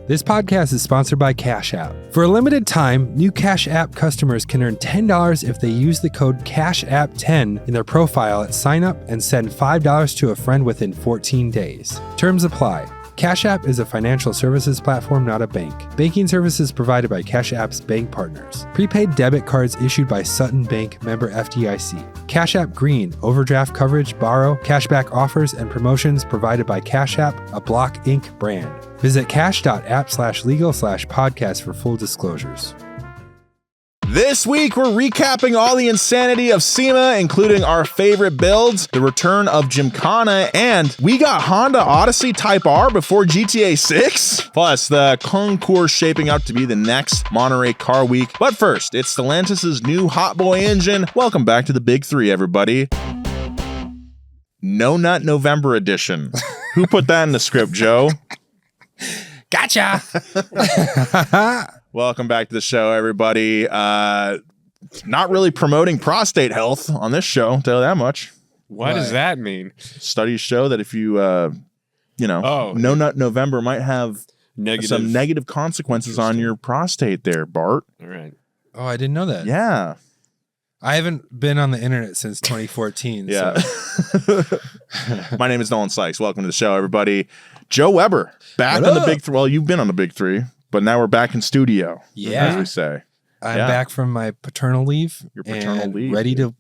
This podcast is sponsored by Cash App. For a limited time, new Cash App customers can earn $10 if they use the code CASHAPP10 in their profile at sign up and send $5 to a friend within 14 days. Terms apply. Cash App is a financial services platform, not a bank. Banking services provided by Cash App's bank partners. Prepaid debit cards issued by Sutton Bank, member FDIC. Cash App Green, overdraft coverage, borrow, cashback offers, and promotions provided by Cash App, a Block Inc. brand. Visit cash.app/legal/podcast for full disclosures. This week, we're recapping all the insanity of SEMA, including our favorite builds, the return of Gymkhana, and we got Honda Odyssey Type R before GTA 6. Plus, the Concours shaping up to be the next Monterey Car Week. But first, it's Stellantis' new Hot Boy engine. Welcome back to the Big Three, everybody. No Nut November edition. Who put that in the script, Joe? Gotcha! Welcome back to the show, everybody. Not really promoting prostate health on this show, tell you that much. What does that mean? Studies show that if you, No Nut November might have some negative consequences on your prostate there, Bart. All right. Oh, I didn't know that. Yeah. I haven't been on the internet since 2014. Yeah. So. My name is Nolan Sykes. Welcome to the show, everybody. Joe Weber, back on the Big Three. Well, you've been on the Big Three, but now we're back in studio. Yeah. As we say. I'm back from my paternal leave. Your paternal leave. Ready to,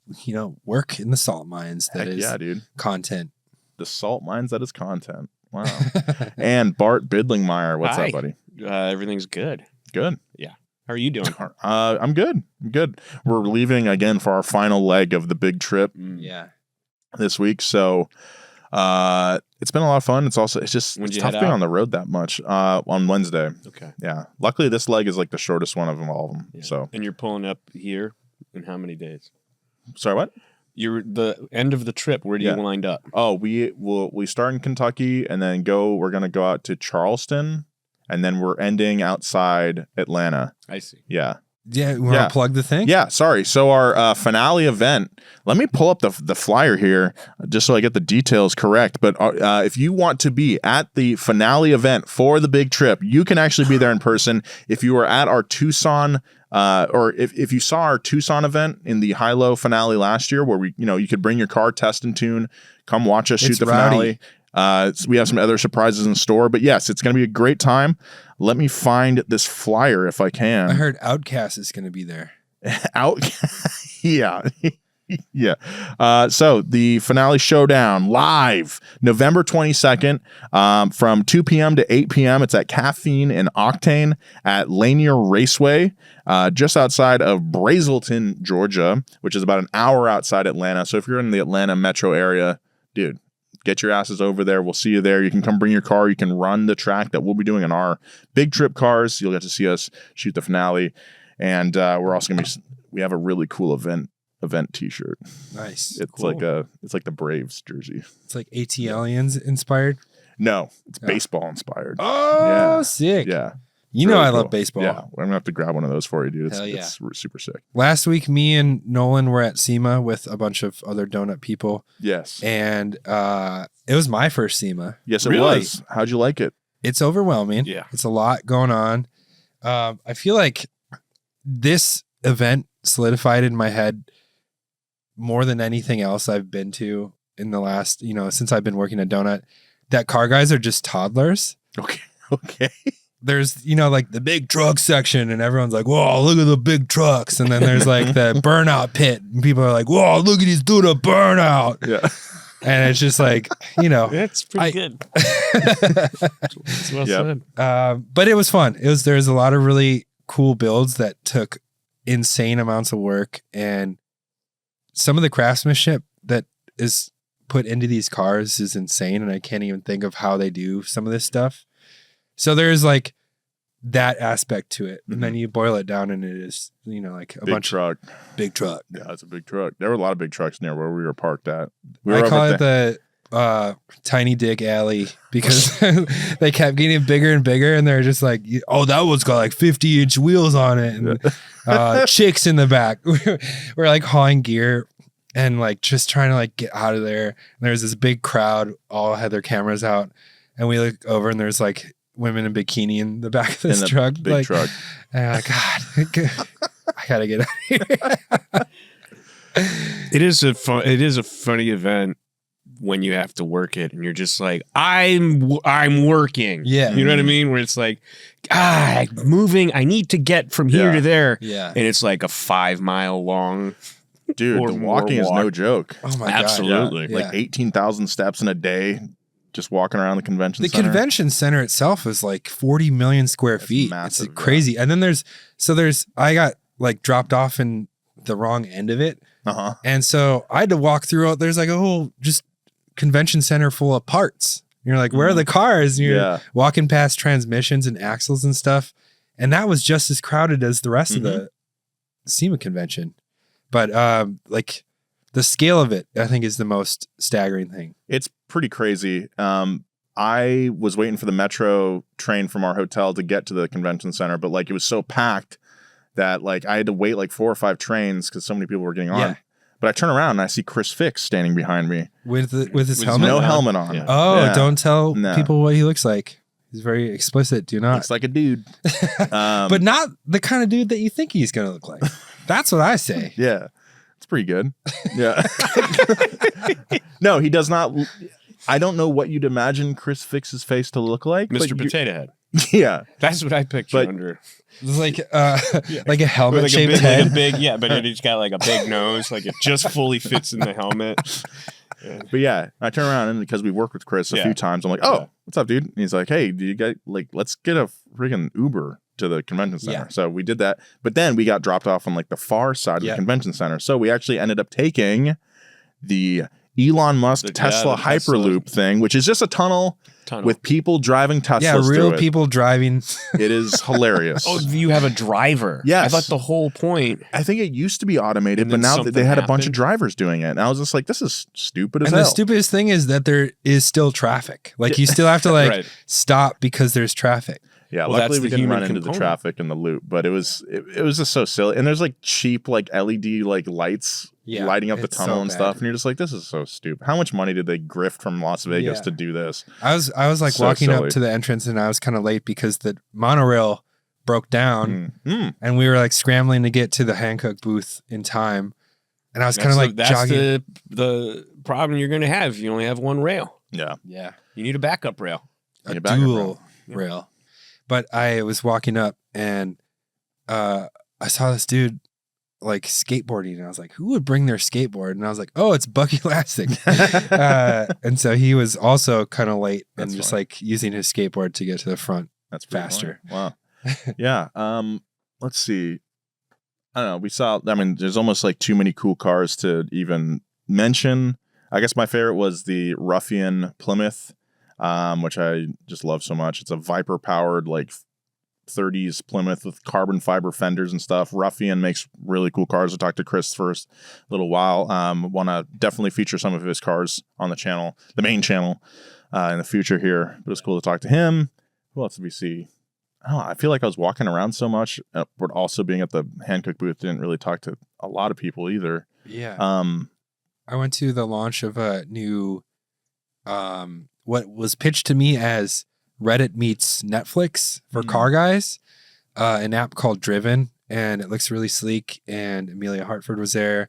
work in the salt mines. Heck yeah, dude. Content. The salt mines, that is content. Wow. And Bart Bidlingmeyer. What's up, buddy? Everything's good. Good. Yeah. How are you doing? I'm good. We're leaving again for our final leg of the big trip. Yeah. This week. So it's been a lot of fun. It's tough being on the road that much on Wednesday. Okay. Yeah. Luckily, this leg is like the shortest one of them, all of them. Yeah. So. And you're pulling up here in how many days? Sorry, what? You're the end of the trip. Where do you wind up? Oh, we start in Kentucky and then we're going to go out to Charleston and then we're ending outside Atlanta. I see. Yeah. Yeah, we want to plug the thing? Yeah, sorry. So our finale event, let me pull up the flyer here just so I get the details correct. But if you want to be at the finale event for the big trip, you can actually be there in person. If you were at our Tucson, or if you saw our Tucson event in the high-low finale last year where you could bring your car, test and tune, come watch us shoot the finale. We have some other surprises in store, but yes, it's going to be a great time. Let me find this flyer if I can. I heard Outcast is going to be there. Yeah. Yeah. So the finale showdown live November 22nd from 2 p.m. to 8 p.m. It's at Caffeine and Octane at Lanier Raceway, just outside of Brazelton, Georgia, which is about an hour outside Atlanta. So if you're in the Atlanta metro area, dude, get your asses over there. We'll see you there. You can come bring your car. You can run the track that we'll be doing in our big trip cars. You'll get to see us shoot the finale. And we're also going to we have a really cool event t-shirt. Nice. It's cool. it's like the Braves jersey. It's like ATLians inspired. No, it's baseball inspired. Oh, yeah. Sick. Yeah. Really I love baseball. Yeah. I'm going to have to grab one of those for you, dude. It's super sick. Last week, me and Nolan were at SEMA with a bunch of other donut people. Yes. And it was my first SEMA. Yes, it was. How'd you like it? It's overwhelming. Yeah. It's a lot going on. I feel like this event solidified in my head more than anything else I've been to in the last, since I've been working at Donut, that car guys are just toddlers. Okay. There's, like the big truck section and everyone's like, whoa, look at the big trucks. And then there's like the burnout pit and people are like, whoa, look at these dude a burnout. Yeah. And it's just like, It's pretty good. It's well said. But it was fun. There's a lot of really cool builds that took insane amounts of work, and some of the craftsmanship that is put into these cars is insane. And I can't even think of how they do some of this stuff. So there's like that aspect to it. And then you boil it down and it is, like a big truck. Big truck. Yeah, it's a big truck. There were a lot of big trucks near where we were parked at. I call it the Tiny Dick Alley because they kept getting bigger and bigger. And they're just like, oh, that one's got like 50-inch wheels on it. And chicks in the back. We're like hauling gear and like just trying to like get out of there. And there's this big crowd, all had their cameras out. And we look over and there's like women in bikini in the back of In this the truck. big truck. God, I gotta get out of here. It is a funny event when you have to work it and you're just like, I'm working. Yeah. You know what I mean? Where it's like, moving. I need to get from here to there. Yeah. And it's like a 5 mile long. Dude, Or the walking is more no joke. Oh my Absolutely. God. Like 18,000 steps in a day just walking around the convention The center. convention center itself is like 40 million square feet. massive, it's crazy. And then there's I got like dropped off in the wrong end of it. Uh-huh. And so I had to walk through. There's like a whole just convention center full of parts. You're like, where are the cars? And you're walking past transmissions and axles and stuff. And that was just as crowded as the rest of the SEMA convention. But like the scale of it, I think, is the most staggering thing. It's pretty crazy. I was waiting for the metro train from our hotel to get to the convention center, but like it was so packed that like I had to wait like 4 or 5 trains because so many people were getting on. Yeah. But I turn around and I see Chris Fix standing behind me With his helmet? no helmet on. Yeah. Oh, Yeah. don't tell No. people what he looks like. He's very explicit. Do not. Looks like a dude. But not the kind of dude that you think he's going to look like. That's what I say. Yeah. It's pretty good. Yeah. No, he does not. I don't know what you'd imagine Chris Fix's face to look like. but Mr. Potato Head. Yeah. That's what I picture But- under. It's like like a helmet Like shaped a head. big, yeah, but he's got like a big nose, like it just fully fits in the helmet. But yeah, I turn around and because we worked with Chris a few times, I'm like, oh, what's up, dude? And he's like, hey, do you guys like, let's get a freaking Uber to the convention center. Yeah. So we did that. But then we got dropped off on like the far side of the convention center. So we actually ended up taking the Elon Musk Tesla the Hyperloop thing, which is just a tunnel with people driving Teslas. Yeah, real through it. people driving. It is hilarious. Oh, you have a driver. Yes. I thought the whole point. I think it used to be automated, And but then now something they had a bunch of happened. drivers doing it. And I was just like, this is stupid as And hell. the stupidest thing is that there is still traffic. Like you still have to like Right. stop because there's traffic. Yeah, Well, luckily that's we the didn't human run into the component. traffic in the loop, but it was just so silly. And there's like cheap like LED like lights Yeah, lighting up the it's tunnel so and bad. stuff, and you're just like, this is so stupid. How much money did they grift from Las Vegas Yeah. to do this? I was like So walking silly. up to the entrance and I was kind of late because the monorail broke down and we were like scrambling to get to the Hankook booth in time. And I was kind of like that's jogging. the problem you're going to have. You only have one rail. Yeah, Yeah. You need a backup rail. A Yeah, backup dual rail. rail. But I was walking up and I saw this dude like skateboarding and I was like, who would bring their skateboard? And I was like, oh, it's Bucky Lastic. And so he was also kind of late and That's just funny. like using his skateboard to get to the front. that's pretty faster. funny. Wow. Yeah. Let's see. I don't know. We saw. I mean, there's almost like too many cool cars to even mention. I guess my favorite was the Ruffian Plymouth, which I just love so much. It's a Viper powered like 30s Plymouth with carbon fiber fenders and stuff. Ruffian makes really cool cars. I talked to Chris for a little while. Want to definitely feature some of his cars on the channel, the main channel, in the future here. But it's cool to talk to him. Who else did we see? I feel like I was walking around so much, but also being at the Hankook booth, didn't really talk to a lot of people either. Yeah. Um, I went to the launch of a new, what was pitched to me as Reddit meets Netflix for car guys, an app called Driven, and it looks really sleek. And Amelia Hartford was there.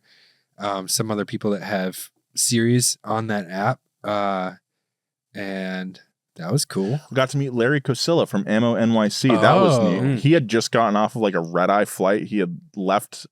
Some other people that have series on that app, and that was cool. we got to meet Larry Kosilla from Ammo NYC. That was Oh. neat. He had just gotten off of like a red eye flight. He had left,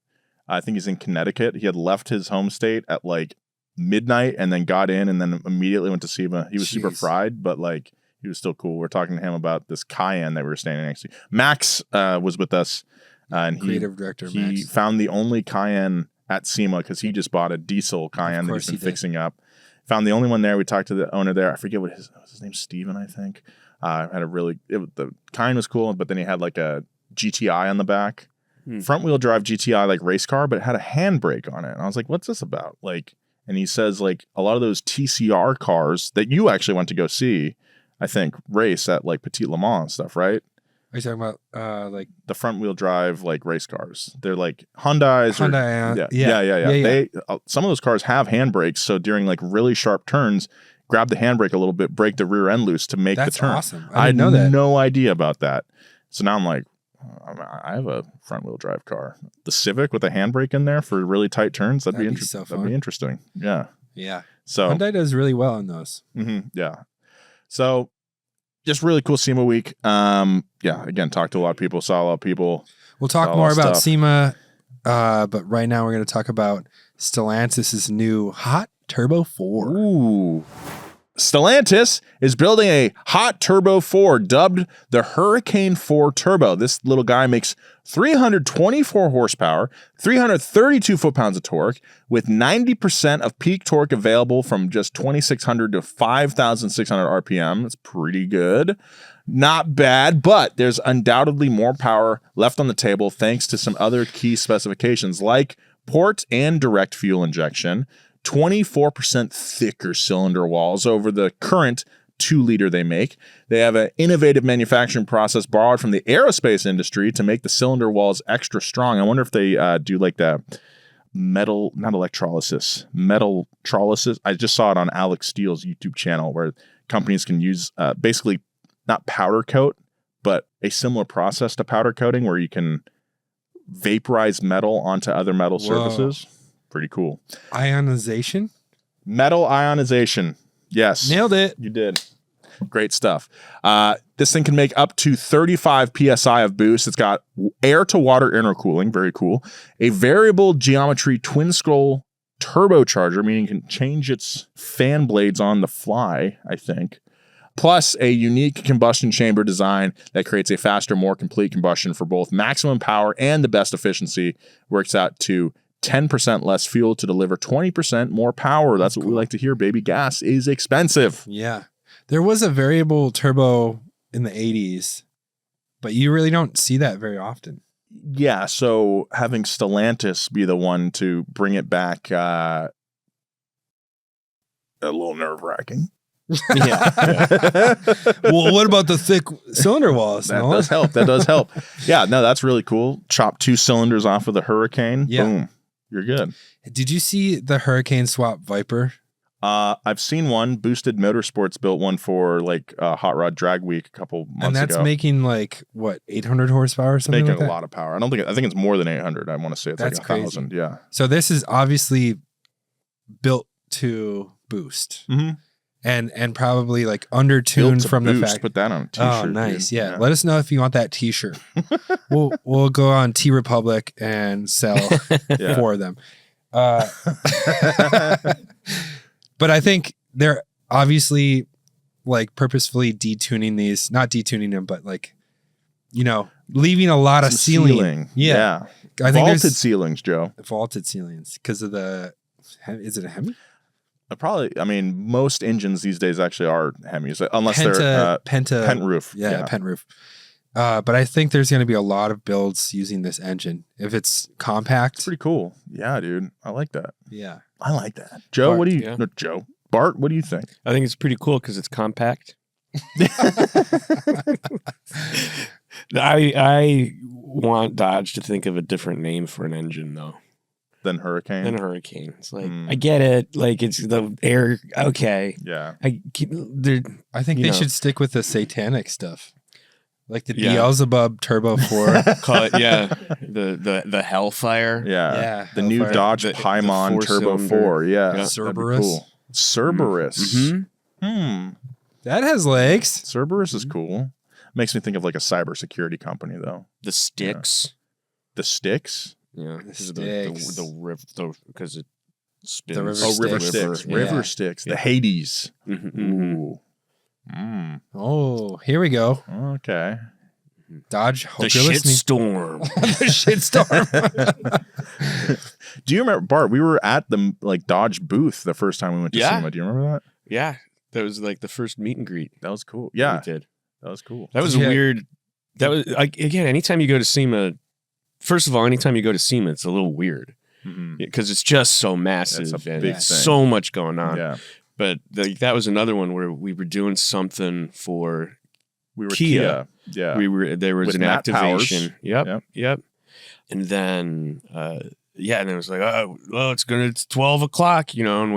I think he's in Connecticut. He had left his home state at like midnight and then got in and then immediately went to SEMA. He was super Jeez. fried, but like he was still cool. We're talking to him about this Cayenne that we were standing next to. Max was with us, and Creative director he Max. found the only Cayenne at SEMA because he just bought a diesel Cayenne that course he's been he did. fixing up. Found the only one there. We talked to the owner there. I forget what his name, Steven, I think. Had a really, the Cayenne was cool, but then he had like a GTI on the back. Front wheel drive GTI, like race car, but it had a handbrake on it. And I was like, what's this about? Like, and he says like a lot of those TCR cars that you actually went to go see, I think, race at like Petit Le Mans and stuff, right? Are you talking about like The front wheel drive like race cars. They're like Hyundais. Hyundai? Yeah. Yeah. They some of those cars have handbrakes, so during like really sharp turns, grab the handbrake a little bit, break the rear end loose to make That's the turn. awesome. I didn't know that. No idea about that. So now I'm like, I have a front wheel drive car. The Civic with a handbrake in there for really tight turns. That'd be interesting. That'd be interesting. Yeah. Yeah. So Hyundai does really well on those. yeah. So just really cool SEMA week. Again, talked to a lot of people, saw a lot of people. We'll talk more about SEMA, but right now we're going to talk about Stellantis' new hot Turbo 4. Ooh. Stellantis is building a hot Turbo 4 dubbed the Hurricane 4 Turbo. This little guy makes 324 horsepower, 332 foot-pounds of torque, with 90% of peak torque available from just 2,600 to 5,600 RPM. That's pretty good. Not bad, but there's undoubtedly more power left on the table thanks to some other key specifications like port and direct fuel injection, 24% thicker cylinder walls over the current 2-liter they make. They have an innovative manufacturing process borrowed from the aerospace industry to make the cylinder walls extra strong. I wonder if they do like that metal, not electrolysis, metal trollysis. I just saw it on Alex Steele's YouTube channel where companies can use basically not powder coat, but a similar process to powder coating where you can vaporize metal onto other metal surfaces. Pretty cool. Ionization? Metal ionization. Yes. Nailed it. You did. Great stuff. This thing can make up to 35 PSI of boost. It's got air to water intercooling. Very cool. A variable geometry twin scroll turbocharger, meaning you can change its fan blades on the fly, I think. Plus a unique combustion chamber design that creates a faster, more complete combustion for both maximum power and the best efficiency. Works out to 10% less fuel to deliver 20% more power. That's what we like to hear, baby. Gas is expensive. Yeah. There was a variable turbo in the 80s, but you really don't see that very often. Yeah, so having Stellantis be the one to bring it back, a little nerve-wracking. Yeah. Well, what about the thick cylinder walls? That does help. That does help. Yeah, no, that's really cool. Chop 2 cylinders off of the Hurricane. Yeah. Boom. You're good. Did you see the Hurricane swap Viper? I've seen one. Boosted Motorsports built one for like Hot Rod Drag Week a couple months ago. And that's making like what, 800 horsepower or something making like that? a lot of power. I think it's more than 800. I want to say it's that's like 1,000. crazy. Yeah. So this is obviously built to boost. Mm-hmm. And probably like under-tuned from the fact. Put that on a t-shirt. Oh, nice. Dude. Yeah. Let us know if you want that t-shirt. we'll go on T Republic and sell 4 of them. But I think they're obviously like purposefully detuning these, not detuning them, but like, you know, leaving a lot of ceiling. Yeah. I think vaulted ceilings, Joe. Vaulted ceilings because of the, is it a Hemi? Probably. I mean, most engines these days actually are Hemis, unless they're pent roof. Yeah, pent roof. But I think there's going to be a lot of builds using this engine. If it's compact. It's pretty cool. Yeah, dude. I like that. Yeah. I like that. Joe, Bart, what do you... No, Joe. Bart, what do you think? I think it's pretty cool because it's compact. I want Dodge to think of a different name for an engine, though. Than Hurricane? Than Hurricane. It's like, I get it. Like, it's the air. Okay. Yeah. I think they should stick with the satanic stuff. Like the Beelzebub Turbo 4. Call it, the Hellfire. Yeah. The new Dodge Paimon Turbo 4. Yeah. Cerberus. Cool. Cerberus. Mm-hmm. That has legs. Cerberus is cool. Makes me think of like a cybersecurity company, though. The Styx. Yeah. The Sticks? Yeah. The because it spins. The river River Styx. Styx. Yeah. River Styx. The Hades. Mm-hmm. Ooh. Mm. Oh, here we go. Okay. Dodge, hope The you're listening. shitstorm. The shitstorm. Do you remember, Bart? We were at the Dodge booth the first time we went to SEMA. Do you remember that? Yeah, that was like the first meet and greet. That was cool. Yeah, we did. That was cool. That was weird. That was again. Anytime you go to SEMA, first of all, anytime you go to SEMA, it's a little weird because it's just so massive and big thing. So much going on. Yeah. But that was another one where we were doing something for Kia. Yeah. There was with an Matt activation. Powers. Yep. And then and it was like, it's 12 o'clock, and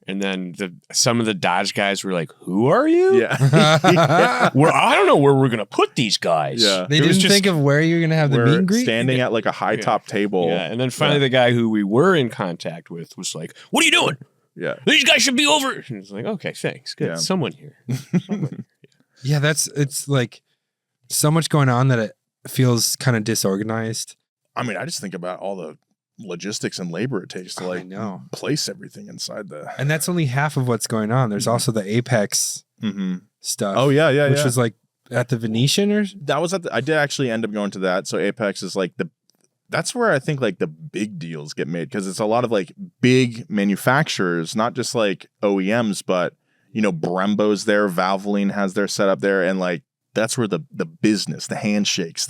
And then some of the Dodge guys were like, "Who are you?" Yeah. I don't know where we're gonna put these guys. Yeah. They didn't think of where you're gonna have the meet and greet. Standing at like a high top table. Yeah, and then finally the guy who we were in contact with was like, "What are you doing? Yeah. These guys should be over." And it's like, "Okay, thanks. Good. Yeah. Someone here." Yeah, it's like so much going on that it feels kind of disorganized. I mean, I just think about all the logistics and labor it takes to like place everything inside and that's only half of what's going on. There's also the Apex stuff. Oh yeah, which was like at the Venetian or that was I did actually end up going to that. So Apex is like that's where I think like the big deals get made, because it's a lot of like big manufacturers, not just like OEMs, but Brembo's there, Valvoline has their setup there, and like that's where the business, the handshakes,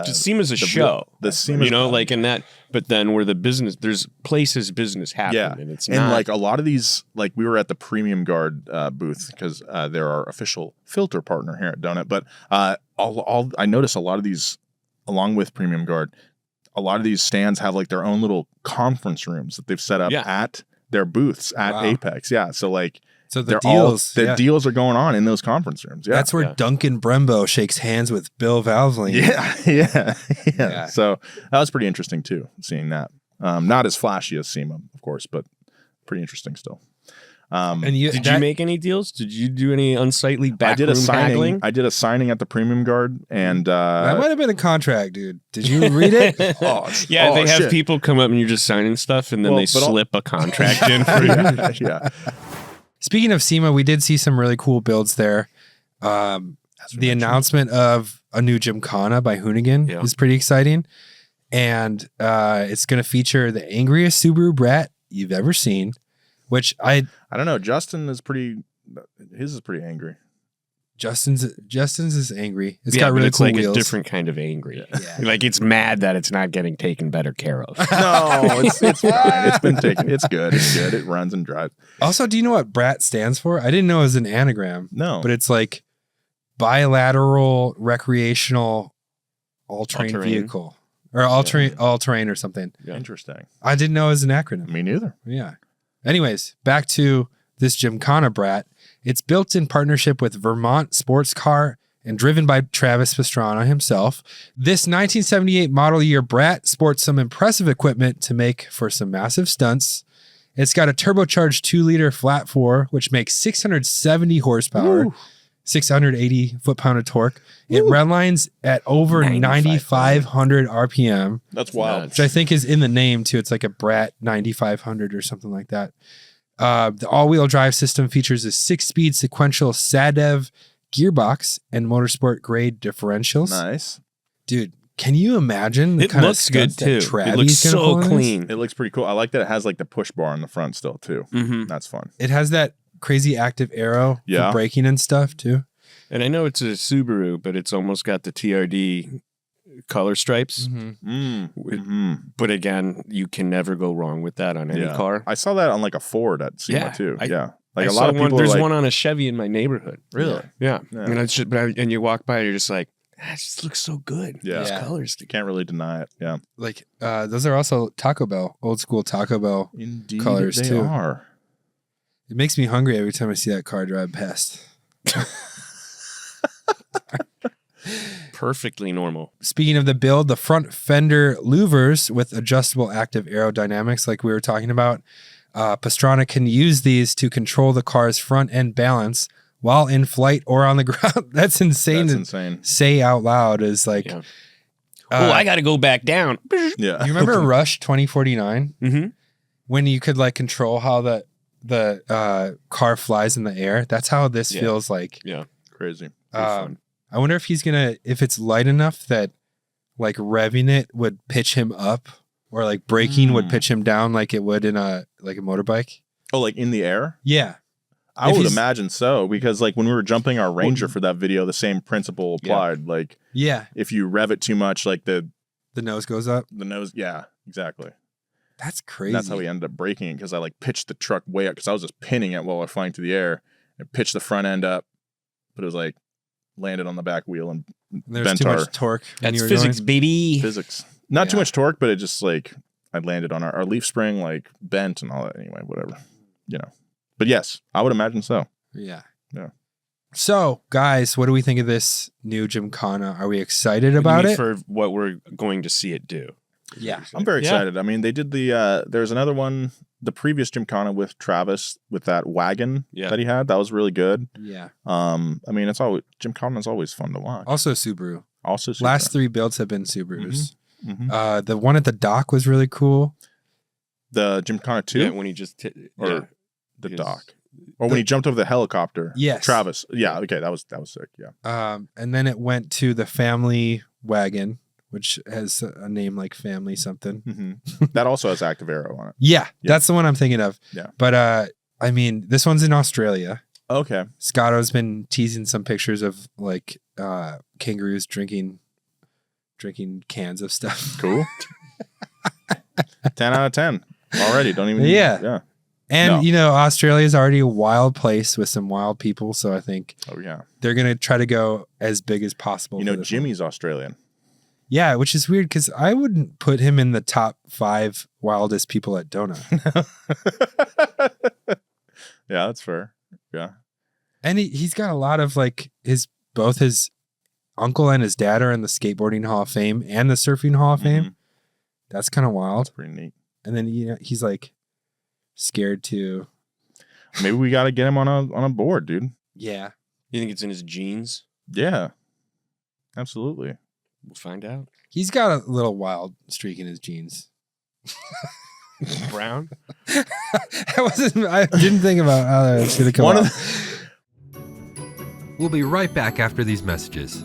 SEMA's a show. The SEMA's like in that, but then where the business, there's places business happen, and it's not. Like a lot of these, like we were at the Premium Guard booth because they're our official filter partner here at Donut. But I noticed a lot of these, along with Premium Guard, a lot of these stands have like their own little conference rooms that they've set up at their booths at Apex. Yeah, so like. So the deals are going on in those conference rooms. Yeah. That's where Duncan Brembo shakes hands with Bill Valvoline. Yeah. So that was pretty interesting too, seeing that. Not as flashy as SEMA, of course, but pretty interesting still. Did you make any deals? Did you do any unsightly backroom haggling? I did a signing at the Premium Guard, and that might have been a contract, dude. Did you read it? They have people come up and you're just signing stuff, and then they slip a contract in for you. Yeah. Speaking of SEMA, we did see some really cool builds there. The announcement of a new Gymkhana by Hoonigan is pretty exciting. And it's going to feature the angriest Subaru brat you've ever seen, which I don't know. Justin is his is pretty angry. Justin's is angry. It's got really cool wheels. A different kind of angry. Yeah. Like it's mad that it's not getting taken better care of. No, it's fine. It's been taken. It's good. It's good. It runs and drives. Also, do you know what BRAT stands for? I didn't know it was an anagram. No. But it's like bilateral recreational all-terrain vehicle. Or all-terrain or something. Yeah. Interesting. I didn't know it was an acronym. Me neither. Yeah. Anyways, back to this Gymkhana brat. It's built in partnership with Vermont Sports Car and driven by Travis Pastrana himself. This 1978 model year brat sports some impressive equipment to make for some massive stunts. It's got a turbocharged 2-liter flat 4, which makes 670 horsepower, 680 foot-pound of torque. It redlines at over 9,500 RPM. That's wild. Which I think is in the name, too. It's like a Brat 9,500 or something like that. The all-wheel drive system features a 6-speed sequential SADEV gearbox and motorsport grade differentials. Nice. Dude, can you imagine the kind looks of good too. It looks so clean. It looks pretty cool. I like that it has like the push bar on the front still too. That's fun. It has that crazy active arrow for braking and stuff too. And I know it's a Subaru, but it's almost got the TRD color stripes. But again, you can never go wrong with that on any car. I saw that on like a Ford at SEMA too. Like a lot of people. There's one on a Chevy in my neighborhood. Really? Yeah. I mean, it's just, and you walk by, you're just like, it just looks so good. Yeah. Those colors. You can't really deny it. Yeah. Like those are also Taco Bell, old school Taco Bell colors they too. Are. It makes me hungry every time I see that car drive past. Perfectly normal. Speaking of the build, the front fender louvers with adjustable active aerodynamics, like we were talking about, Pastrana can use these to control the car's front end balance while in flight or on the ground. That's insane. That's insane. Say out loud is like, I got to go back down. Yeah. You remember Rush 2049? Mm-hmm. When you could like control how the car flies in the air. That's how this feels like. Yeah. Crazy. I wonder if if it's light enough that like revving it would pitch him up, or like braking would pitch him down like it would in a motorbike. Oh, like in the air? Yeah. I would imagine so, because like when we were jumping our Ranger for that video, the same principle applied. Yeah. Like, if you rev it too much, like the nose goes up. The nose, yeah, exactly. That's crazy. And that's how we ended up braking it, because I like pitched the truck way up because I was just pinning it while I was flying through the air and pitched the front end up, but it was like landed on the back wheel and there's too much torque. That's physics, baby. Physics. Not too much torque, but it just like I landed on our leaf spring, like bent and all that. Anyway, whatever. But yes, I would imagine so. Yeah. Yeah. So, guys, what do we think of this new Gymkhana? Are we excited about it? For what we're going to see it do. Yeah. I'm very excited. I mean, they did there's another one, the previous Gymkhana with Travis with that wagon that he had. That was really good. Yeah. I mean, Gymkhana is always fun to watch. Also Subaru. Also Subaru. Last 3 builds have been Subarus. Mm-hmm. The one at the dock was really cool. The Gymkhana 2? Yeah, when he just the dock. Or when he jumped over the helicopter. Yes. Travis. Yeah, okay, that was sick, yeah. And then it went to the family wagon, which has a name like family something. Mm-hmm. That also has active arrow on it. Yeah, that's the one I'm thinking of. Yeah. But I mean, this one's in Australia. Okay. Scotto's been teasing some pictures of like kangaroos drinking cans of stuff. Cool. 10 out of 10 already. Don't even. Yeah. And Australia is already a wild place with some wild people, so I think they're gonna try to go as big as possible. Jimmy's Australian. Yeah, which is weird because I wouldn't put him in the top 5 wildest people at Donut. Yeah, that's fair. Yeah. And he's got a lot of like both his uncle and his dad are in the skateboarding Hall of Fame and the surfing Hall of Fame. That's kind of wild. Pretty neat. And then he's like scared to. Maybe we got to get him on a board, dude. Yeah. You think it's in his genes? Yeah. Absolutely. We'll find out. He's got a little wild streak in his genes. Brown? I didn't think about how that was going to come out. We'll be right back after these messages.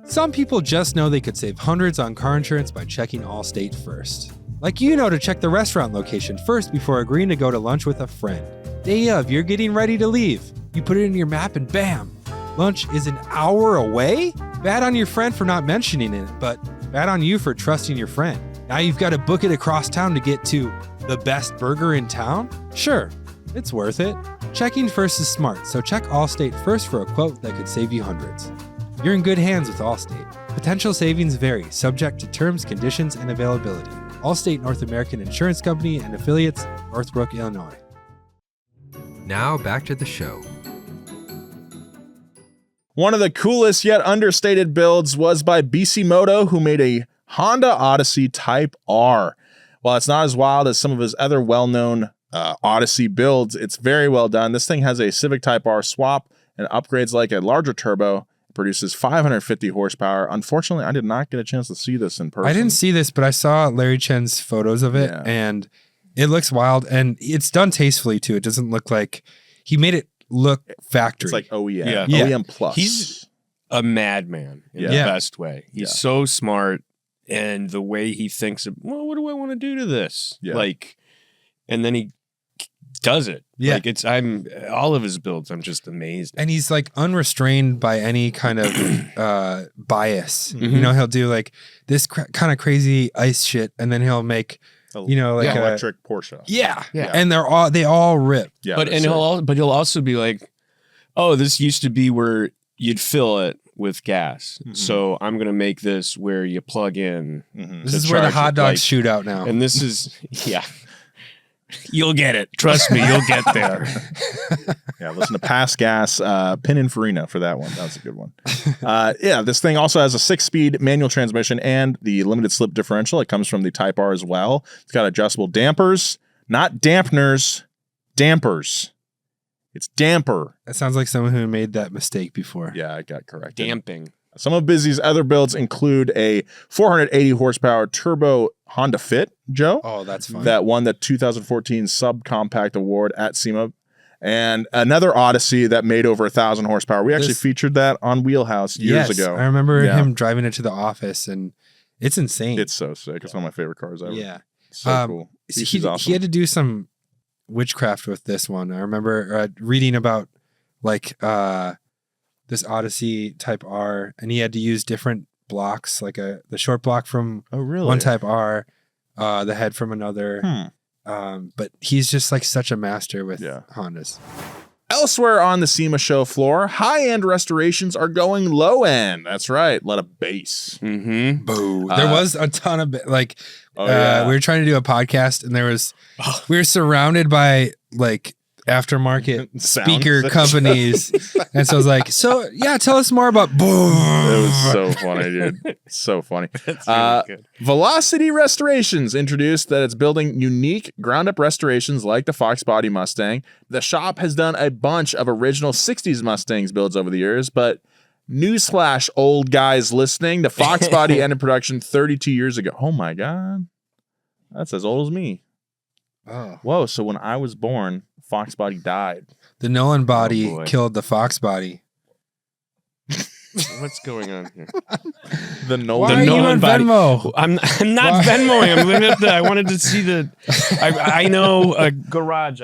Some people just know they could save hundreds on car insurance by checking Allstate first. Like to check the restaurant location first before agreeing to go to lunch with a friend. Day of, you're getting ready to leave. You put it in your map and bam! Lunch is an hour away? Bad on your friend for not mentioning it, but bad on you for trusting your friend. Now you've got to book it across town to get to the best burger in town? Sure, it's worth it. Checking first is smart, so check Allstate first for a quote that could save you hundreds. You're in good hands with Allstate. Potential savings vary, subject to terms, conditions, and availability. Allstate North American Insurance Company and affiliates, Northbrook, Illinois. Now back to the show. One of the coolest yet understated builds was by Bisimoto, who made a Honda Odyssey Type R. While it's not as wild as some of his other well-known Odyssey builds, it's very well done. This thing has a Civic Type R swap and upgrades like a larger turbo. It produces 550 horsepower. Unfortunately, I did not get a chance to see this in person. I didn't see this, but I saw Larry Chen's photos of it, and it looks wild, and it's done tastefully, too. It doesn't look like... He made it look factory. It's like OEM. Yeah. OEM Plus. He's a madman in the best way. He's so smart, and the way he thinks of, well, what do I want to do to this? Yeah. Like, and then he does it. Yeah. Like all of his builds, I'm just amazed. And he's like unrestrained by any kind of bias. Mhm. He'll do like this kind of crazy ice shit, and then he'll make, like electric Porsche. Yeah. Yeah. And they all rip. Yeah, But he'll also be like, oh, this used to be where you'd fill it with gas. Mhm. So I'm gonna make this where you plug in. Mhm. This is where the charge hot it, dogs like- shoot out now. And this is you'll get it. Trust me, you'll get there. Yeah, listen to Pass Gas, Pininfarina for that one. That was a good one. This thing also has a 6-speed manual transmission and the limited slip differential. It comes from the Type R as well. It's got adjustable dampers, not dampeners, dampers. It's damper. That sounds like someone who made that mistake before. Yeah, I got corrected. Damping. Some of Busy's other builds include a 480 horsepower turbo Honda Fit, Joe. Oh, that's fun. That won the 2014 Subcompact Award at SEMA. And another Odyssey that made over 1,000 horsepower. We actually featured that on Wheelhouse years ago. I remember him driving it to the office, and it's insane. It's so sick. It's one of my favorite cars ever. Yeah. So cool. He had to do some witchcraft with this one. I remember reading about like this Odyssey Type R, and he had to use different blocks, like the short block from one Type R, the head from another. But he's just like such a master with Hondas. Elsewhere on the SEMA show floor, high-end restorations are going low-end. That's right. Let a bass. Mm-hmm. Boo. There was a ton of like Oh, yeah. we were trying to do a podcast and we were surrounded by like aftermarket speaker Sounds. companies. And so I was like, tell us more about boom. It was so funny, dude. So funny. That's really good. Velocity Restorations introduced that it's building unique ground-up restorations like the Fox Body Mustang. The shop has done a bunch of original 60s Mustangs builds over the years, but newsflash, old guys listening, the Fox Body ended production 32 years ago. Oh my God. That's as old as me. Oh. Whoa, so when I was born, Fox Body died. The Nolan body boy. killed the Fox body. What's going on here? The Why Nolan are you Nolan on body. Venmo? I'm not Why? Venmoing. I'm looking at I wanted to see the. I know a garage.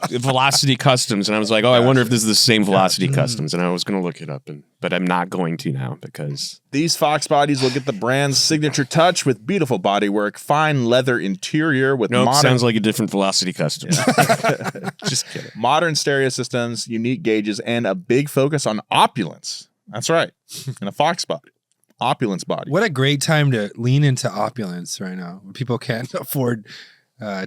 Velocity Customs, and I was like, oh, I wonder if this is the same Velocity Customs, and I was going to look it up, but I'm not going to now because These Fox bodies will get the brand's signature touch with beautiful bodywork, fine leather interior with nope, modern sounds like a different Velocity Customs. Just kidding. modern stereo systems, unique gauges, and a big focus on opulence. That's right. And a Fox body. Opulence body. What a great time to lean into opulence right now when people can't afford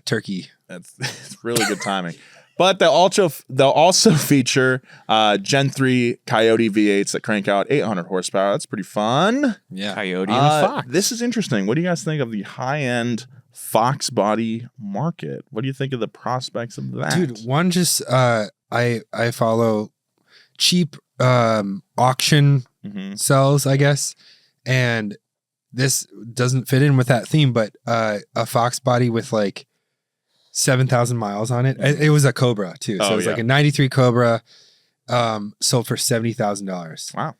turkey. It's really good timing. But they'll also feature Gen 3 Coyote V8s that crank out 800 horsepower. That's pretty fun. Yeah. Coyote and Fox. This is interesting. What do you guys think of the high-end Fox body market? What do you think of the prospects of that? Dude, one just I follow cheap auction sells, I guess. And this doesn't fit in with that theme, but a Fox body with like 7,000 miles on it. It was a Cobra too. So it was like a 93 Cobra sold for $70,000. Wow.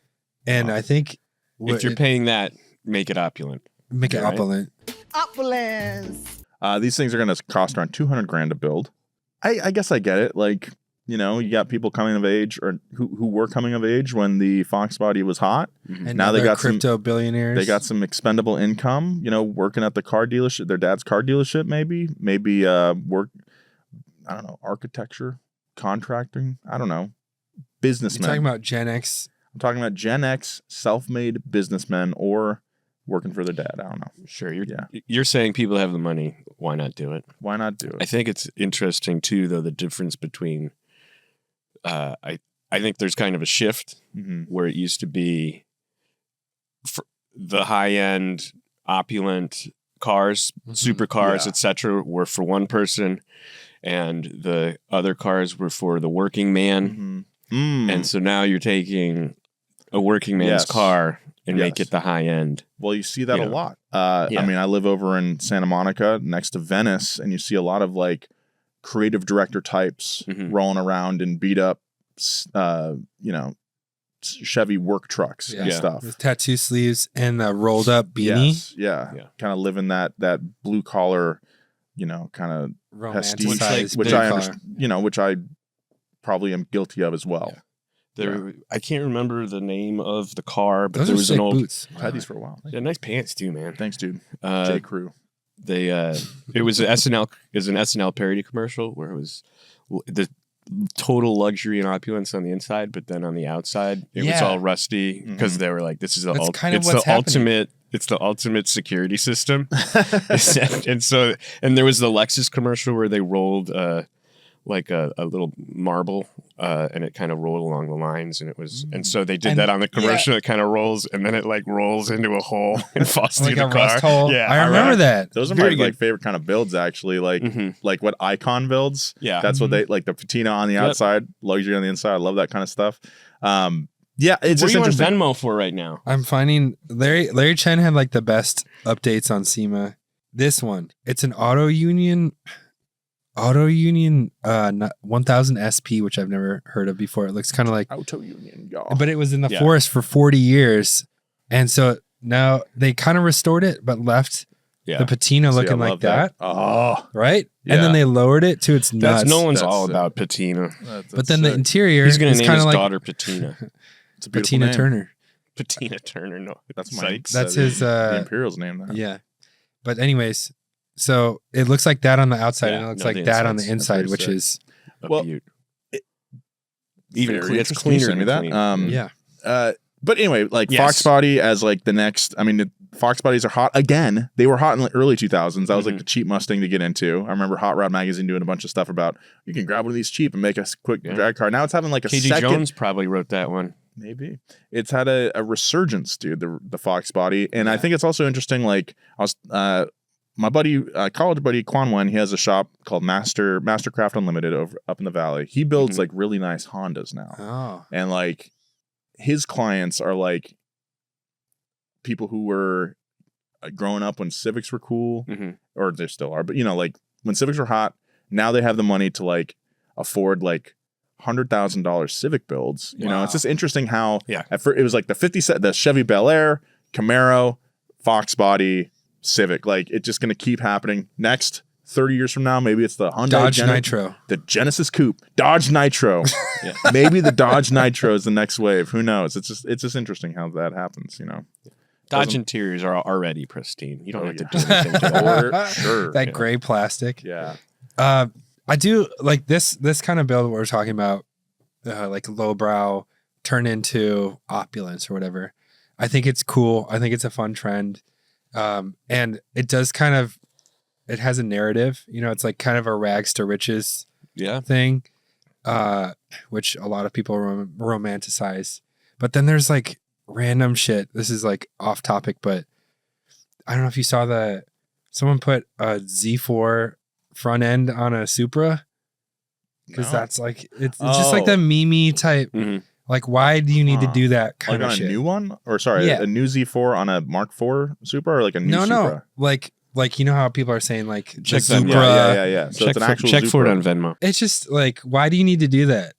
And I think If you're paying that, make it opulent. make it right? opulent. Opulence. These things are going to cost around 200 grand to build. I guess I get it. Like, you know, you got people coming of age or who were coming of age when the Fox body was hot. And Now they they're got crypto billionaires. They got some expendable income, you know, working at the car dealership, their dad's car dealership, maybe work, I don't know, architecture, contracting, I don't know, You're businessmen. talking about Gen X. I'm talking about Gen X self-made businessmen or working for their dad. I don't know. Sure, you're saying people have the money. Why not do it? Why not do I it? think it's interesting too, though, the difference between. I think there's kind of a shift where it used to be for the high end, opulent cars, supercars, etc., were for one person, and the other cars were for the working man. And so now you're taking a working man's car and make it the high end. Well, you see that You a know. lot. I mean, I live over in Santa Monica next to Venice, and you see a lot of like creative director types rolling around in beat up, you know, Chevy work trucks and stuff. With tattoo sleeves and the rolled up beanie. Yes, yeah. Kind of living that blue collar, you know, kind of Romanticized which blue I collar. understand, you know, which I probably am guilty of as well. I can't remember the name of the car, but Those there are was sick an old. boots. I've had these for a while. Yeah, nice pants too, man. Thanks, dude. J. Crew. They it was an SNL parody commercial where it was the total luxury and opulence on the inside, but then on the outside it was all rusty because they were like, this is That's kind of what's happening. It's the ultimate security system. and there was the Lexus commercial where they rolled like a little marble and it kind of rolled along the lines, and it was and so they did that on the commercial. It kind of rolls and then it like rolls into a hole and falls Like through a the car. rust hole. Yeah, I remember that. Those are Very my good. like favorite kind of builds, actually. Like what Icon builds. Yeah. That's what they like, the patina on the outside, luxury on the inside. I love that kind of stuff. Yeah, it's What just are you on interesting. Venmo for right now? I'm finding Larry Chen had like the best updates on SEMA. This one, it's an Auto Union 1000 SP, which I've never heard of before. It looks kind of like Auto Union, y'all. but it was in the forest for 40 years. And so now they kind of restored it, but left the patina See, I looking love like that. Oh, Right? Yeah. And then they lowered it to its nuts. That's Nolan's That's all sick. about patina. But then the interior He's going is to name kind his of like daughter Patina. it's a beautiful Patina name. Turner. Patina Turner. No, That's my Sykes. That's the- his, the Imperial's name. There. Yeah. But anyways, so it looks like that on the outside and it looks like the that on the inside's inside, very which sick. is A Well, beaut. Even Very it's interesting. Can you cleaner send me than that. clean. Yeah. But anyway, like Yes. Fox Body as like the next. I mean, the Fox Bodies are hot again. They were hot in the early 2000s. That was like the cheap Mustang to get into. I remember Hot Rod Magazine doing a bunch of stuff about you can grab one of these cheap and make a quick drag car. Now it's having like a KG second. Jones probably wrote that one. Maybe it's had a resurgence, dude. The Fox Body, and I think it's also interesting. Like I was, my buddy, college buddy Quan Wen, he has a shop called Mastercraft Unlimited up in the valley. He builds like really nice Hondas now, and like his clients are like people who were growing up when Civics were cool, or they still are, but you know, like when Civics were hot. Now they have the money to like afford like $100,000 Civic builds. You know, it's just interesting how at first it was like the Chevy Bel Air, Camaro, Fox Body, Civic. Like it's just going to keep happening. Next 30 years from now, maybe it's the Hyundai Dodge Nitro, the Genesis Coupe, Dodge Nitro. Maybe the Dodge Nitro is the next wave. Who knows? It's just interesting how that happens. You know, Dodge interiors are already pristine. You don't have to do anything to them. Sure. that gray plastic. Yeah. I do like this kind of build what we're talking about, like lowbrow turn into opulence or whatever. I think it's cool. I think it's a fun trend. And it does kind of, it has a narrative, you know, it's like kind of a rags to riches thing, which a lot of people romanticize. But then there's like random shit. This is like off topic, but I don't know if you saw someone put a Z4 front end on a Supra, because that's like it's just like the meme type. Like, why do you need to do that kind of shit? Like on a new one, or sorry, a new Z4 on a Mark IV Supra, or like a new Supra? Like you know how people are saying like check the Supra, yeah. So it's an actual check for it Supra. on Venmo. It's just like, why do you need to do that?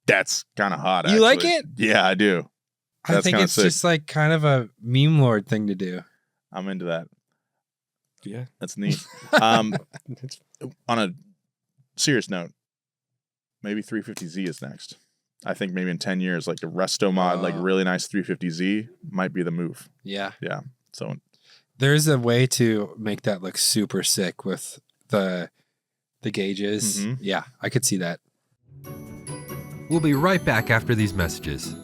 That's kind of hot. You like it? Yeah, I do. I think it's just like kind of a meme lord thing to do. I'm into that. Yeah, that's neat. On a serious note, maybe 350Z is next. I think maybe in 10 years, like the Resto mod, like really nice 350Z might be the move. Yeah. So there's a way to make that look super sick with the gauges. Yeah, I could see that. We'll be right back after these messages.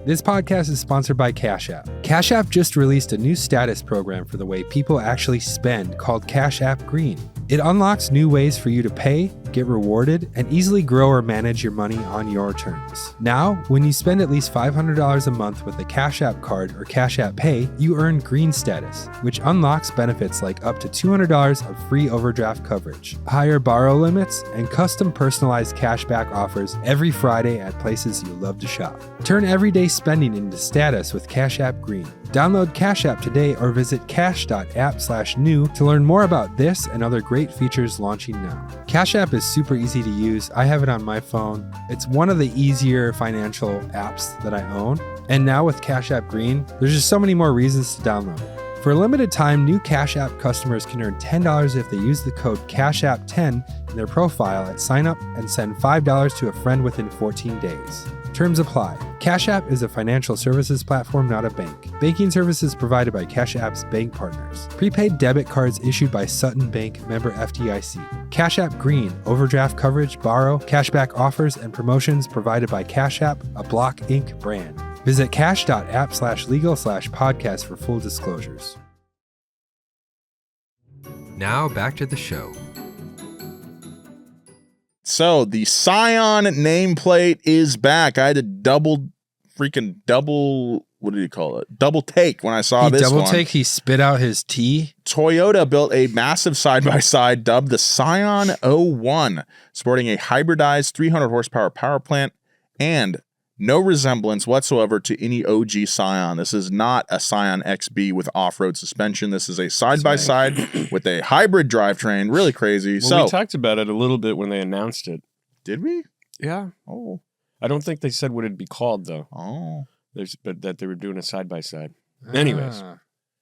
This podcast is sponsored by Cash App. Cash App just released a new status program for the way people actually spend called Cash App Green. It unlocks new ways for you to pay, get rewarded, and easily grow or manage your money on your terms. Now, when you spend at least $500 a month with a Cash App card or Cash App Pay, you earn Green status, which unlocks benefits like up to $200 of free overdraft coverage, higher borrow limits, and custom personalized cashback offers every Friday at places you love to shop. Turn everyday spending into status with Cash App Green. Download Cash App today or visit cash.app/new to learn more about this and other great features launching now. Cash App is super easy to use. I have it on my phone. It's one of the easier financial apps that I own. And now with Cash App Green, there's just so many more reasons to download it. For a limited time, new Cash App customers can earn $10 if they use the code CASHAPP10 in their profile at sign up and send $5 to a friend within 14 days. Terms apply. Cash App is a financial services platform, not a bank. Banking services provided by Cash App's bank partners. Prepaid debit cards issued by Sutton Bank, member FDIC. Cash App Green, overdraft coverage, borrow, cashback offers, and promotions provided by Cash App, a Block Inc. brand. Visit cash.app/legal/podcast for full disclosures. Now back to the show. So the Scion nameplate is back. I had to double, what did you call it? Double take when I saw this one. He spit out his tea. Toyota built a massive side-by-side dubbed the Scion 01, sporting a hybridized 300 horsepower power plant and no resemblance whatsoever to any OG Scion. This is not a Scion XB with off-road suspension. This is a side-by-side with a hybrid drivetrain. Really crazy. Well, we talked about it a little bit when they announced it. Did we? Yeah. Oh. I don't think they said what it'd be called, though. Oh. But that they were doing a side-by-side. Anyways.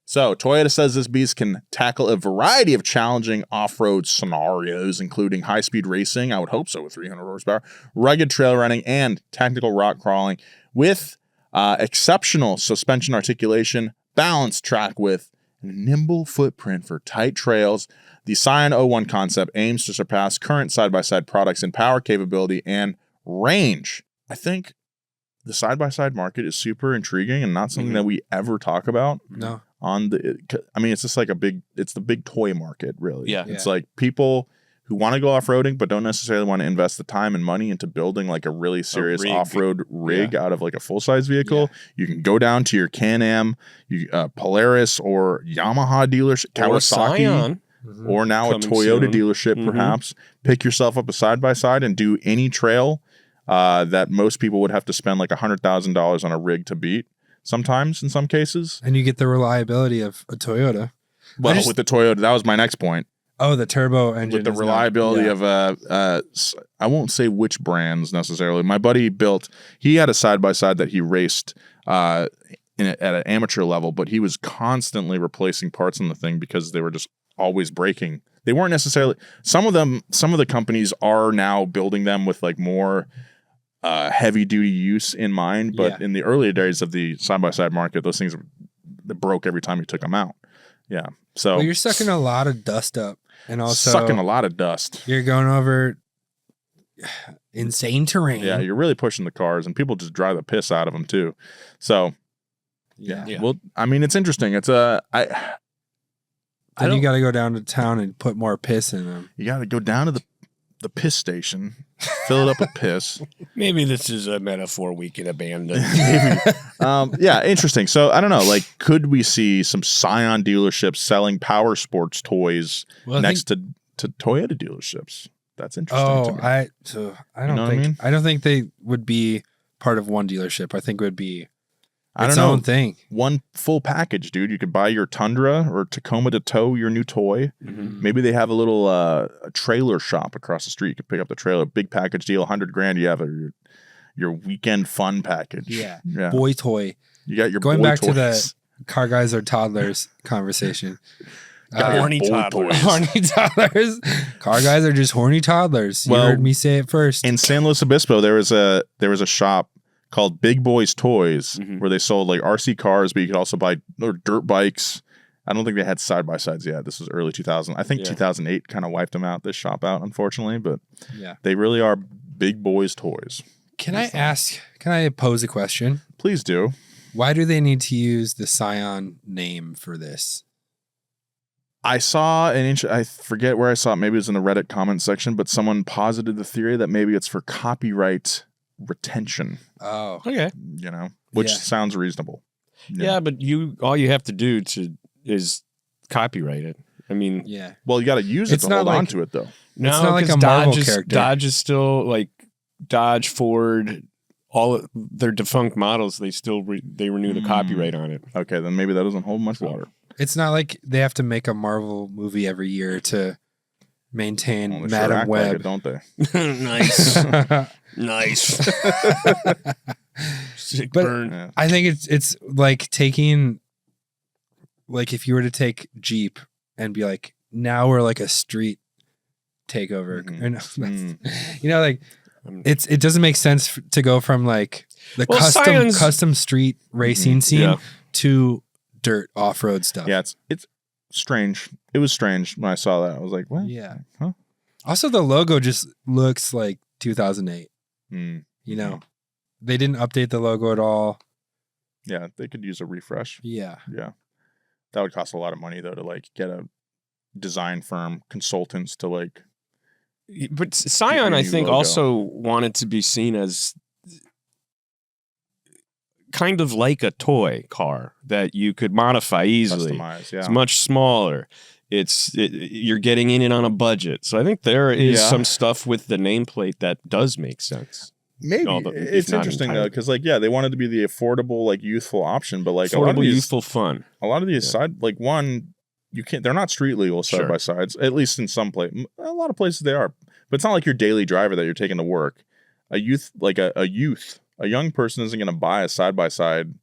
So Toyota says this beast can tackle a variety of challenging off-road scenarios, including high-speed racing, I would hope so with 300 horsepower, rugged trail running, and technical rock crawling with exceptional suspension articulation, balanced track width, nimble footprint for tight trails. The Scion 01 concept aims to surpass current side-by-side products in power, capability, and range. I think the side-by-side market is super intriguing and not something that we ever talk about. No. It's just like it's the big toy market, really. Yeah. It's like people who want to go off-roading but don't necessarily want to invest the time and money into building like a really serious off-road rig out of like a full-size vehicle. You can go down to your Can-Am, Polaris or Yamaha dealership, Kawasaki, or now a Toyota dealership, perhaps. Pick yourself up a side-by-side and do any trail that most people would have to spend like $100,000 on a rig to beat. Sometimes, in some cases. And you get the reliability of a Toyota. Well, with the Toyota, that was my next point. Oh, the turbo engine. With the reliability of I won't say which brands necessarily. My buddy he had a side-by-side that he raced at an amateur level, but he was constantly replacing parts on the thing because they were just always breaking. They weren't necessarily, some of the companies are now building them with like more heavy duty use in mind, but in the earlier days of the side-by-side market, those things they broke every time you took them out. Yeah. So you're sucking a lot of dust up, and also sucking a lot of dust. You're going over insane terrain. Yeah, you're really pushing the cars, and people just drive the piss out of them too. So yeah. Well, I mean, it's interesting. It's you got to go down to town and put more piss in them. You got to go down to the piss station, fill it up with piss. Maybe this is a metaphor we can abandon. Yeah, interesting. So I don't know. Like, could we see some Scion dealerships selling power sports toys next to Toyota dealerships? That's interesting. To me. I don't think they would be part of one dealership. I think it would be its own thing. One full package, dude. You could buy your Tundra or Tacoma to tow your new toy. Maybe they have a little a trailer shop across the street. You could pick up the trailer, big package deal, $100,000. You have your weekend fun package. Yeah. Boy toy. You got your going boy back toys. to the car guys or toddlers conversation. Horny toddlers. Horny toddlers. Car guys are just horny toddlers. You heard me say it first. In San Luis Obispo, there was a shop called Big Boys Toys, where they sold like RC cars, but you could also buy dirt bikes. I don't think they had side-by-sides yet. This was early 2000. I think 2008 kind of wiped them out, this shop out, unfortunately, but they really are Big Boys Toys. Can I pose a question? Please do. Why do they need to use the Scion name for this? I saw I forget where I saw it. Maybe it was in the Reddit comment section, but someone posited the theory that maybe it's for copyright retention. Oh, okay. Which sounds reasonable. Yeah, but all you have to do is copyright it. I mean, well, you got to use it to hold on to it, though. No, it's not like a Marvel character. Dodge is still like Dodge, Ford, all their defunct models. They still renew the copyright on it. Okay, then maybe that doesn't hold much water. It's not like they have to make a Marvel movie every year to maintain Madam Web, like it, don't they? Nice. Nice. Sick burn. Yeah. I think it's like taking, like if you were to take Jeep and be like, now we're like a street takeover. Like it doesn't make sense to go from like the custom street racing scene to dirt off-road stuff. Yeah, it's strange. It was strange when I saw that. I was like, what? Yeah. Huh? Also, the logo just looks like 2008. They didn't update the logo at all. Yeah, they could use a refresh. Yeah. That would cost a lot of money though to like get a design firm, consultants to like. But Scion, I think, also wanted to be seen as kind of like a toy car that you could modify easily. Customize, yeah. It's much smaller. You're getting in it on a budget. So I think there is some stuff with the nameplate that does make sense. Maybe it's interesting though, because they wanted to be the affordable, like youthful option, but like affordable, youthful fun. A lot of these side, like you can't. They're not street legal side by sides. At least in some places, a lot of places they are. But it's not like your daily driver that you're taking to work. A young person isn't going to buy a side by side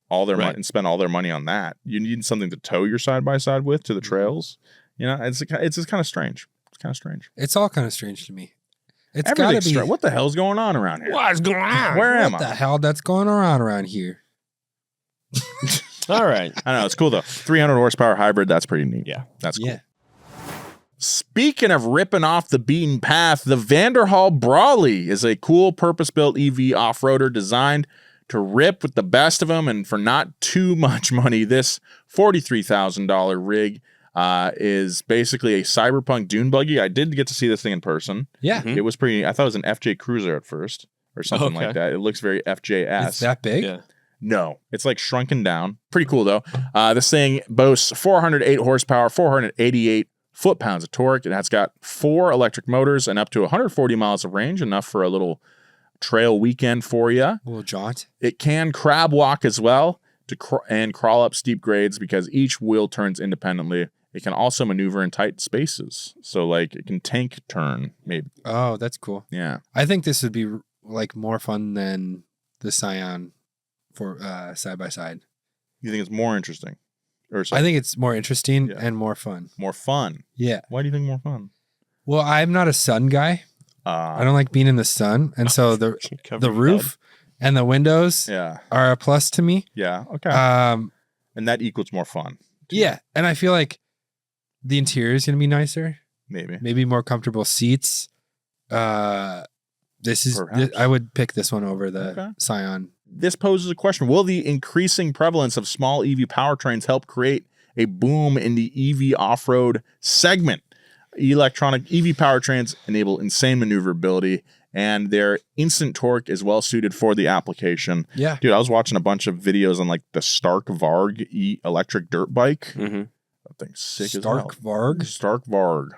all their money and spend all their money on that. You need something to tow your side by side with to the trails. It's just kind of strange. It's kind of strange. It's all kind of strange to me. It's gotta be. What the hell's going on around here? What's going on? Where am I? What the hell that's going around here? All right. I don't know. It's cool though. 300 horsepower hybrid. That's pretty neat. Yeah. That's cool. Yeah. Speaking of ripping off the beaten path, the Vanderhall Brawley is a cool purpose-built EV off-roader designed to rip with the best of them, and for not too much money, this $43,000 rig is basically a cyberpunk dune buggy. I did get to see this thing in person. Yeah. Mhm. It was pretty. I thought it was an FJ Cruiser at first or something Okay. like that. It looks very FJS. It's that big? Yeah. No, it's like shrunken down. Pretty cool though. This thing boasts 408 horsepower, 488 foot-pounds of torque. It has got 4 electric motors and up to 140 miles of range, enough for a little trail weekend for you. A little jaunt. It can crab walk as well and crawl up steep grades because each wheel turns independently. It can also maneuver in tight spaces. So like it can tank turn maybe. Oh, that's cool. Yeah. I think this would be like more fun than the Scion for side by side. You think it's more interesting? Or I sorry, think it's more interesting Yeah. and more fun. more fun. Yeah. Why do you think more fun? Well, I'm not a sun guy. I don't like being in the sun, and so the Cover the your roof and the windows Yeah. are a plus to me. Yeah. Okay. And that equals more fun. Yeah, and I feel like the interior is going to be nicer, Maybe. maybe more comfortable seats. This is Perhaps. I would pick this one over the Okay. Scion. This poses a question. Will the increasing prevalence of small EV powertrains help create a boom in the EV off-road segment? Electronic EV powertrains enable insane maneuverability, and their instant torque is well suited for the application. Yeah. Dude, I was watching a bunch of videos on like the Stark Varg electric dirt bike. Mm-hmm. That thing's sick Stark as hell. Varg? Stark Varg.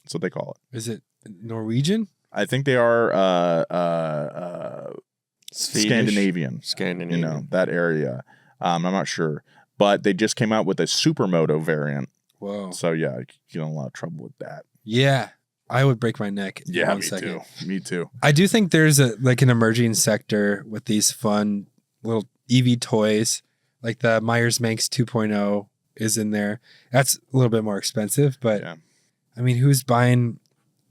That's what they call it. Is it Norwegian? I think they are Scandinavian. Scandinavian. You know, that area. I'm not sure. But they just came out with a Supermoto variant. Whoa. So yeah, you get in a lot of trouble with that. Yeah. I would break my neck in Yeah, one me second. too. Me too. I do think there's an emerging sector with these fun little EV toys, like the Myers Manx 2.0 is in there. That's a little bit more expensive, but Yeah. I mean, who's buying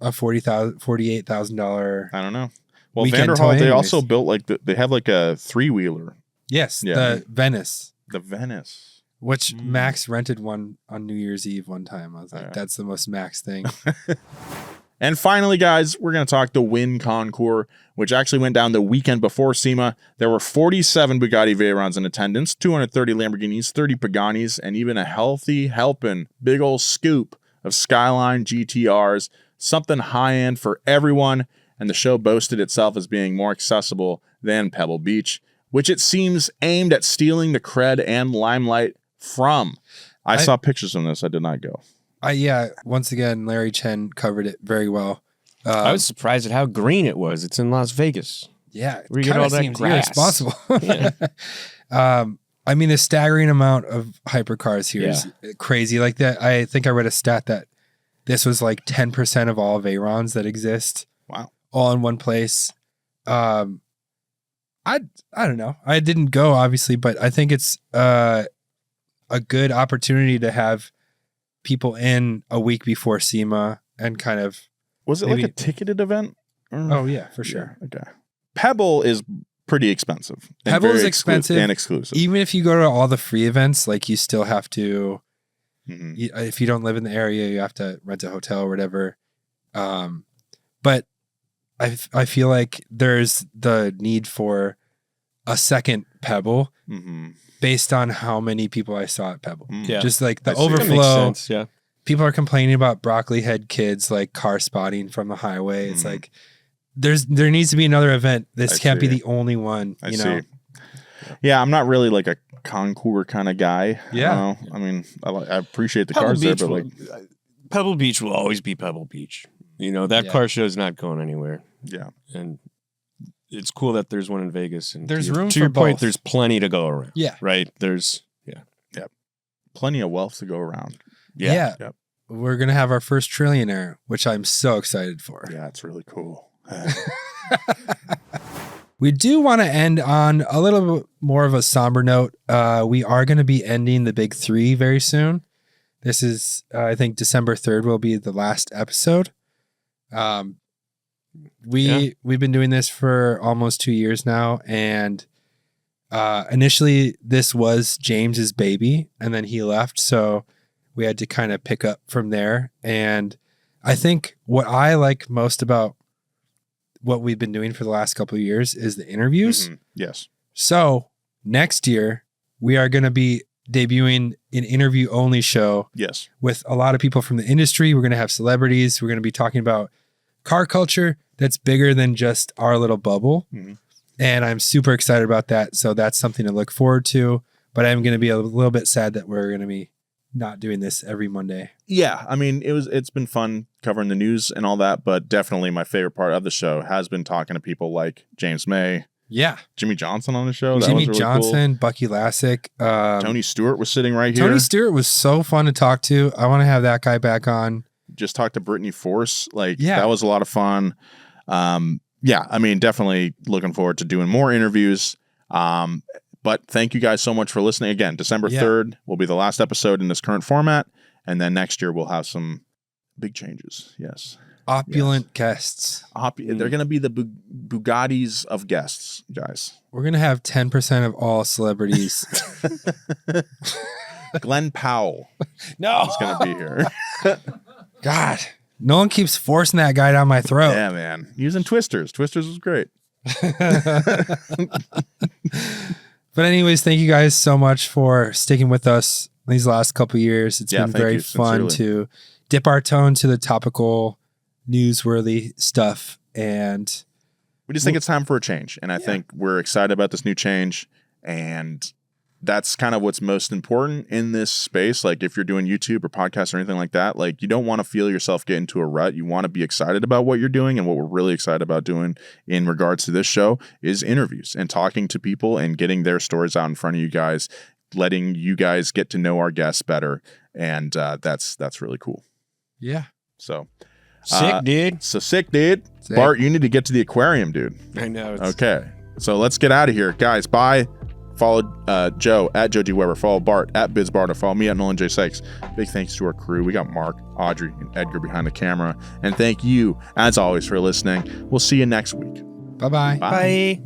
a $48,000? I don't know. Well, Weekend Vanderhall, toy they anyways. also built like they have like a 3-wheeler, Yes, Yeah. the Venice, the Venice. which Mm. Max rented one on New Year's Eve one time. I was like, Yeah. that's the most Max thing. And finally, guys, we're going to talk the Wind Concours, which actually went down the weekend before SEMA. There were 47 Bugatti Veyrons in attendance, 230 Lamborghinis, 30 Paganis, and even a healthy helping big old scoop of Skyline GTRs, something high-end for everyone. And the show boasted itself as being more accessible than Pebble Beach, which it seems aimed at stealing the cred and limelight from. I saw pictures from this. I did not go. Yeah, once again, Larry Chen covered it very well. I was surprised at how green it was. It's in Las Vegas. Yeah, it Where you get kinda all that seems grass. irresponsible. Yeah. I mean, the staggering amount of hypercars here is crazy. Like that, I think I read a stat that this was like 10% of all Veyrons that exist. Wow. All in one place. I don't know. I didn't go obviously, but I think it's a good opportunity to have people in a week before SEMA and kind of. Was it Maybe- like a ticketed event? Oh yeah, for sure. Yeah, okay. Pebble is pretty expensive. and Pebble is very expensive. and exclusive. Even if you go to all the free events, like you still have to. Mhm. If you don't live in the area, you have to rent a hotel or whatever. But I feel like there's the need for a second Pebble Mhm. based on how many people I saw at Pebble. Mm. Yeah. Just like the I see. That makes That makes overflow. sense. Yeah. People are complaining about broccoli head kids like car spotting from the highway. It's Mhm. like there needs to be another event. This I can't be see. the only one. I You know. see. Yeah, I'm not really like a concours kind of guy. Yeah. I mean, I appreciate the Pebble cars there, Beach, but like, Pebble Beach will always be Pebble Beach. You know, that Yeah. car show is not going anywhere. yeah. And it's cool that there's one in Vegas. And There's to your, room to your for point, both. there's plenty to go around. Yeah. Right? There's, Plenty of wealth to go around. Yeah. Yep. We're gonna have our first trillionaire, which I'm so excited for. Yeah, it's really cool. We do want to end on a little bit more of a somber note. We are going to be ending the big 3 very soon. This is, I think, December 3rd will be the last episode. We've been doing this for almost 2 years now, and Initially, this was James's baby, and then he left, so we had to kind of pick up from there. And I think what I like most about what we've been doing for the last couple of years is the interviews. Yes. So next year, we are going to be debuting an interview only show. Yes. With a lot of people from the industry. We're going to have celebrities. We're going to be talking about car culture that's bigger than just our little bubble. And I'm super excited about that. So that's something to look forward to. But I'm going to be a little bit sad that we're going to be not doing this every Monday. Yeah, I mean, it's been fun covering the news and all that, but definitely my favorite part of the show has been talking to people like James May. Yeah. Jimmy Johnson on the show. Jimmy that was really Johnson, cool. Bucky Lasek. Tony Stewart was sitting right here. Tony Stewart was so fun to talk to. I want to have that guy back on. Just talked to Brittany Force. Yeah. That was a lot of fun. Yeah, I mean, definitely looking forward to doing more interviews. But thank you guys so much for listening. Again, December 3rd will be the last episode in this current format. And then next year we'll have some big changes. Yes. Opulent guests. They're going to be the Bugattis of guests, guys. We're going to have 10% of all celebrities. Glenn Powell. No. Is going to be here. God. No one keeps forcing that guy down my throat. Yeah, man. Using Twisters. Twisters was great. But anyways, thank you guys so much for sticking with us these last couple of years. It's been very fun to dip our toe into the topical, newsworthy stuff. And we just think it's time for a change. And I think we're excited about this new change. And that's kind of what's most important in this space. Like if you're doing YouTube or podcasts or anything like that, like you don't want to feel yourself get into a rut. You want to be excited about what you're doing. And what we're really excited about doing in regards to this show is interviews and talking to people and getting their stories out in front of you guys, letting you guys get to know our guests better. And that's really cool. Yeah. So sick, dude. Sick. Bart, you need to get to the aquarium, dude. I know. Okay. So let's get out of here. Guys, bye. Follow Joe at Joe G. Weber. Follow Bart at BizBarter. Follow me at Nolan J. Sykes. Big thanks to our crew. We got Mark, Audrey, and Edgar behind the camera. And thank you, as always, for listening. We'll see you next week. Bye-bye. Bye.